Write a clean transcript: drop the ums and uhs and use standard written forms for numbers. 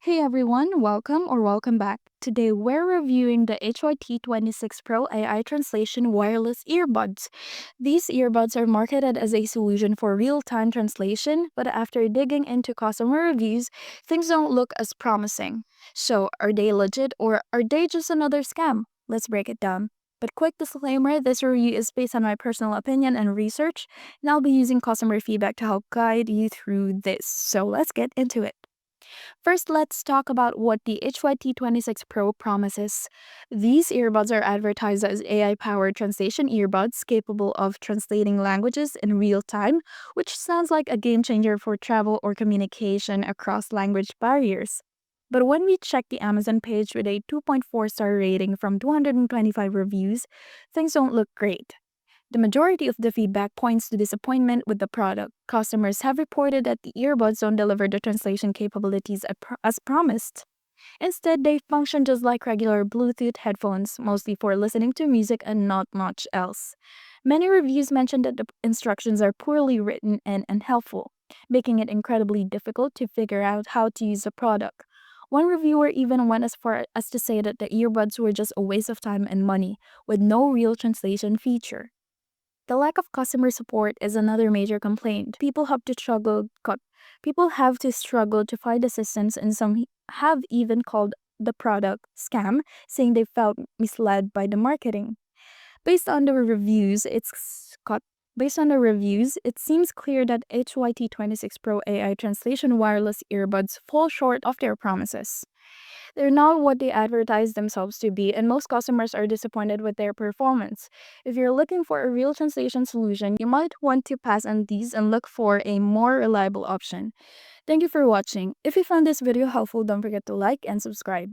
Hey everyone, welcome back. Today we're reviewing the Hy-T26 Pro AI Translation Wireless Earbuds. These earbuds are marketed as a solution for real-time translation, but after digging into customer reviews, things don't look as promising. So, are they legit or are they just another scam? Let's break it down. But quick disclaimer, this review is based on my personal opinion and research, and I'll be using customer feedback to help guide you through this. So let's get into it. First, let's talk about what the Hy-T26 Pro promises. These earbuds are advertised as AI-powered translation earbuds capable of translating languages in real time, which sounds like a game changer for travel or communication across language barriers. But when we check the Amazon page with a 2.4-star rating from 225 reviews, things don't look great. The majority of the feedback points to disappointment with the product. Customers have reported that the earbuds don't deliver the translation capabilities as promised. Instead, they function just like regular Bluetooth headphones, mostly for listening to music and not much else. Many reviews mention that the instructions are poorly written and unhelpful, making it incredibly difficult to figure out how to use the product. One reviewer even went as far as to say that the earbuds were just a waste of time and money, with no real translation feature. The lack of customer support is another major complaint. People have to struggle to find assistance, and some have even called the product scam, saying they felt misled by the marketing. Based on the reviews, it seems clear that Hy-T26 Pro AI Translation wireless earbuds fall short of their promises. They're not what they advertise themselves to be, and most customers are disappointed with their performance. If you're looking for a real translation solution, you might want to pass on these and look for a more reliable option. Thank you for watching. If you found this video helpful, don't forget to like and subscribe.